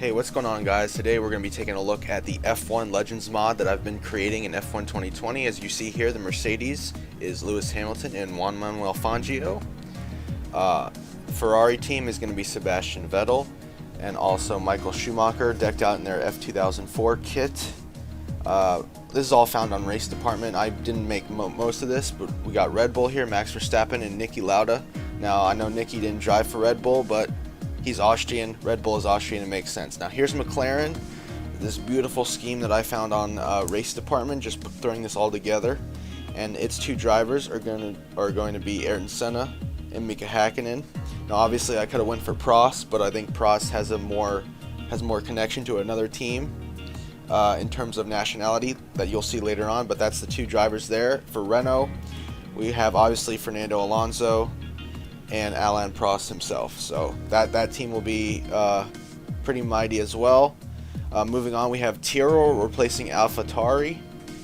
Hey, what's going on, guys? Today we're going to be taking a look at the F1 Legends mod that I've been creating in F1 2020. As you see here, the Mercedes is Lewis Hamilton and Juan Manuel Fangio. Ferrari team is going to be Sebastian Vettel and also Michael Schumacher, decked out in their F2004 kit. This is all found on RaceDepartment. I didn't make most of this, but we got Red Bull here, Max Verstappen and Niki Lauda. Now, I know Niki didn't drive for Red Bull, but he's Austrian. Red Bull is Austrian. It makes sense. Now, here's McLaren. This beautiful scheme that I found on RaceDepartment, just throwing this all together. And its two drivers are going to be AYRTON Senna and Mika Hakkinen. Now, obviously, I could have went for PROST, but I think PROST has more connection to another team in terms of nationality that you'll see later on. But that's the two drivers there. For Renault, we have obviously Fernando Alonso and Alain Prost himself. So that team will be pretty mighty as well. Moving on, we have Tyrrell replacing AlphaTauri.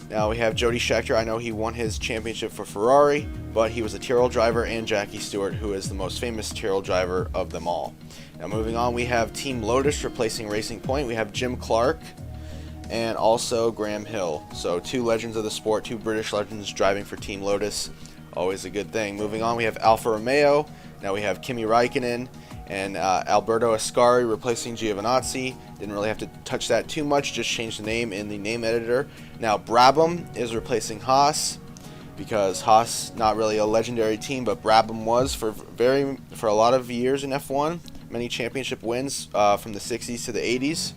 Now we have Jody Scheckter. I know he won his championship for Ferrari, but he was a Tyrrell driver, and Jackie Stewart, who is the most famous Tyrrell driver of them all. Now moving on, we have Team Lotus replacing Racing Point. We have Jim Clark and also Graham Hill. So two legends of the sport, two British legends driving for Team Lotus. Always a good thing. Moving on, we have Alfa Romeo. Now we have Kimi Räikkönen and Alberto Ascari replacing Giovinazzi. Didn't really have to touch that too much, just change the name in the name editor. Now BRABHAM is replacing Haas, because Haas, not really a legendary team, but BRABHAM was for a lot of years in F1. Many championship wins from the 60s to the 80s.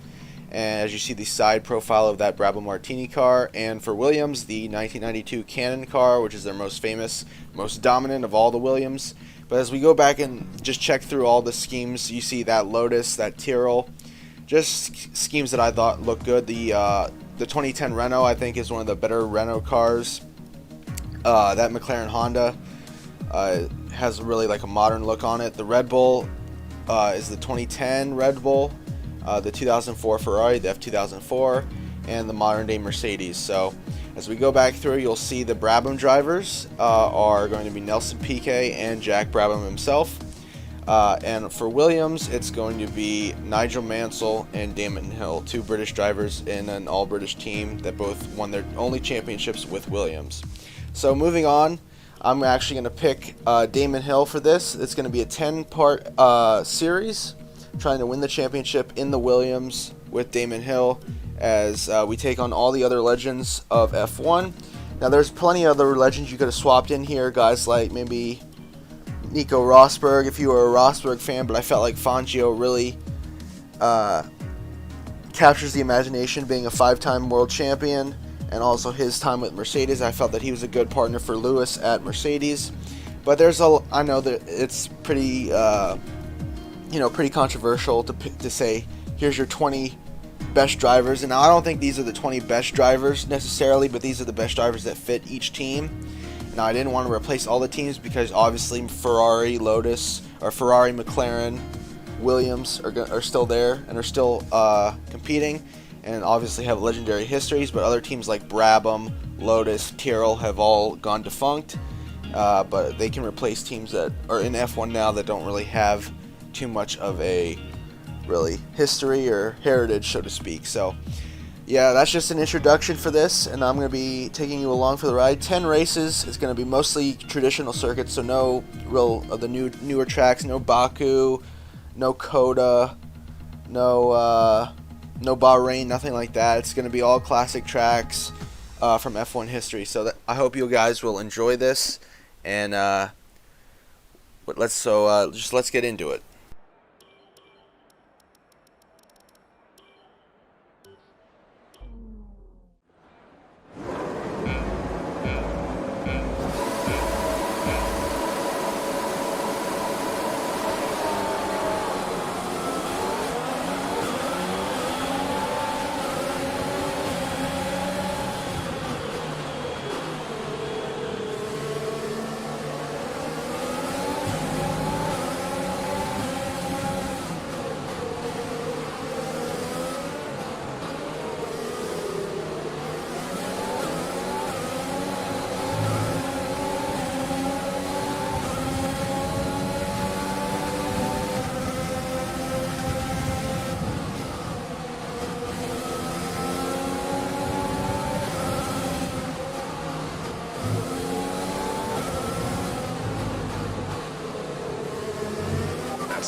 And as you see, the side profile of that Brabham Martini car. And for Williams, the 1992 Cannon car, which is their most famous, most dominant of all the Williams. But as we go back and just check through all the schemes, you see that Lotus, that Tyrrell, just schemes that I thought looked good. The 2010 Renault, I think, is one of the better Renault cars. That McLaren Honda has really like a modern look on it. The Red Bull is the 2010 Red Bull. The 2004 Ferrari, the F2004, and the modern day Mercedes. So as we go back through, you'll see the Brabham drivers are going to be Nelson Piquet and Jack Brabham himself. And for Williams, it's going to be Nigel Mansell and Damon Hill, two British drivers in an all-British team that both won their only championships with Williams. So moving on, I'm actually going to pick Damon Hill for this. It's going to be a 10-part series, trying to win the championship in the Williams with Damon Hill, as we take on all the other legends of F1. Now there's plenty of other legends you could have swapped in here, guys like maybe Nico Rosberg if you were a Rosberg fan, but I felt like Fangio really captures the imagination, being a 5-time world champion, and also his time with Mercedes. I felt that he was a good partner for Lewis at Mercedes. But I know that it's pretty pretty controversial to say, here's your 20 best drivers. And now I don't think these are the 20 best drivers necessarily, but these are the best drivers that fit each team. Now, I didn't want to replace all the teams because obviously Ferrari, Lotus, or Ferrari, McLaren, Williams are still there and are still competing, and obviously have legendary histories. But other teams like Brabham, Lotus, Tyrrell have all gone defunct. But they can replace teams that are in F1 now that don't really have too much of a really history or heritage, so to speak. So yeah, that's just an introduction for this, and I'm going to be taking you along for the ride. 10 races. It's going to be mostly traditional circuits, so no real of the newer tracks, no Baku, no Coda, no Bahrain, nothing like that. It's going to be all classic tracks from F1 history. So I hope you guys will enjoy this, and let's get into it.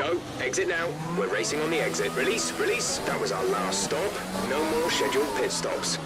Go. Exit now. We're racing on the exit. Release, release. That was our last stop. No more scheduled pit stops.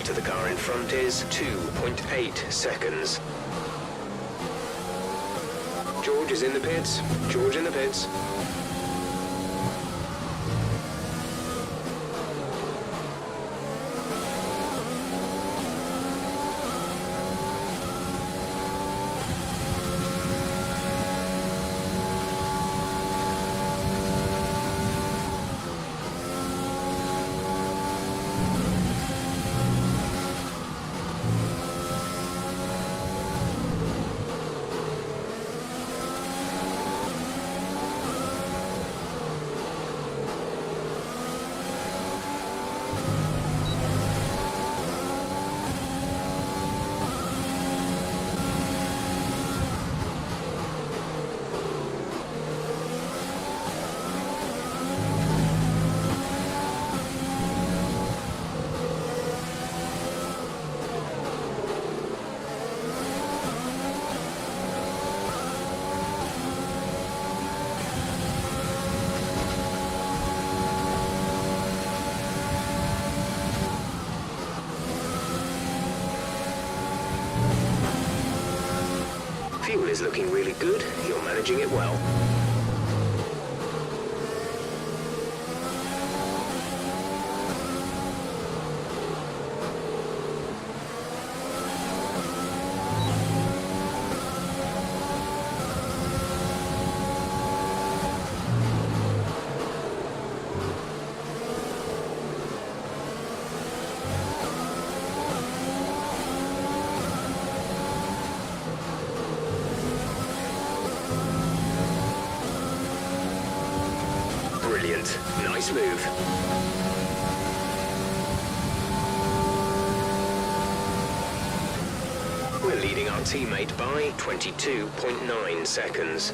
To the car in front is 2.8 seconds. George is in the pits. George in the pits. Fuel is looking really good. You're managing it well. Brilliant. Nice move. We're leading our teammate by 22.9 seconds.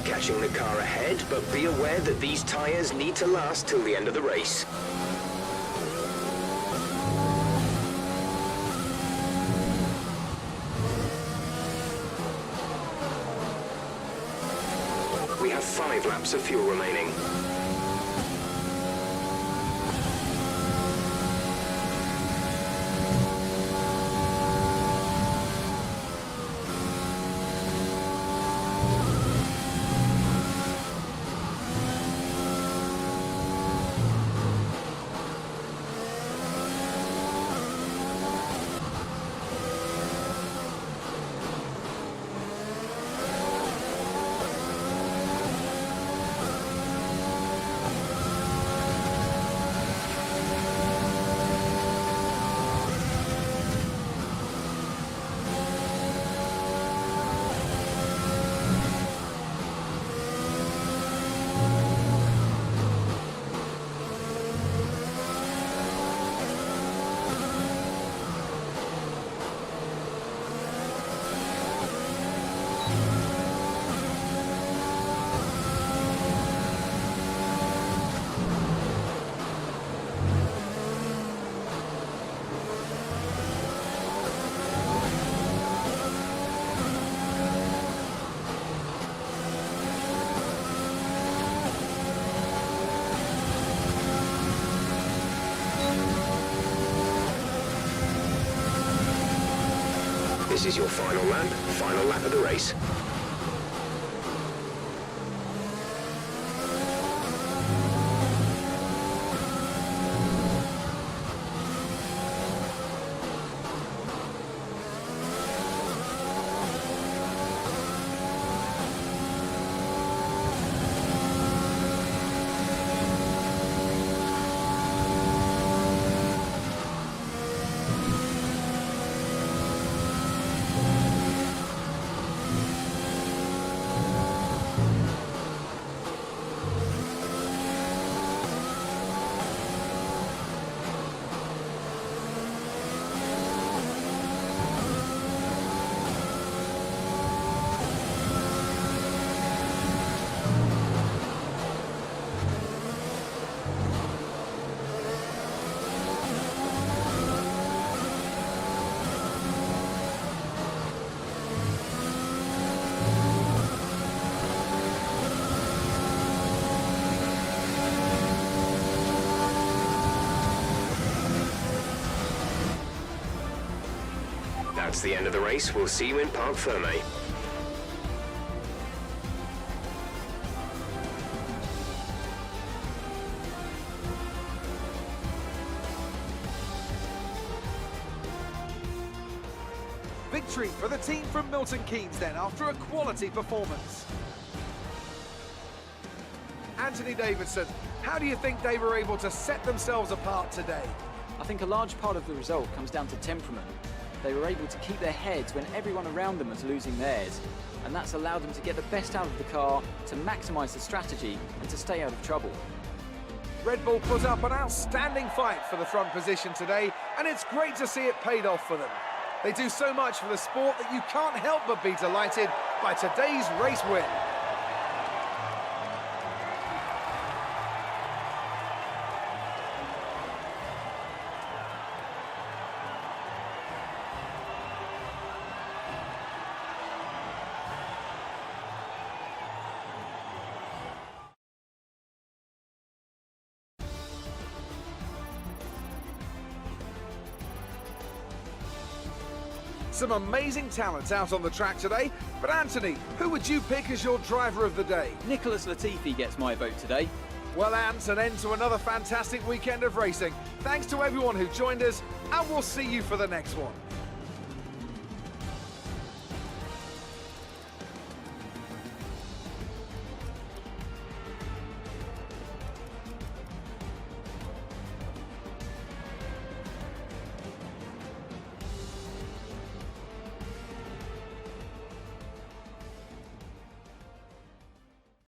Catching the car ahead, but be aware that these tyres need to last till the end of the race. We have 5 laps of fuel remaining. This is your final lap of the race. That's the end of the race. We'll see you in Parc Fermé. Victory for the team from Milton Keynes then, after a quality performance. Anthony Davidson, how do you think they were able to set themselves apart today? I think a large part of the result comes down to temperament. They were able to keep their heads when everyone around them was losing theirs, and that's allowed them to get the best out of the car, to maximise the strategy, and to stay out of trouble. Red Bull put up an outstanding fight for the front position today, and it's great to see it paid off for them. They do so much for the sport that you can't help but be delighted by today's race win. Some amazing talents out on the track today, but Anthony, who would you pick as your driver of the day? Nicholas Latifi gets my vote today. Well, Ant, an end to another fantastic weekend of racing. Thanks to everyone who joined us, and we'll see you for the next one.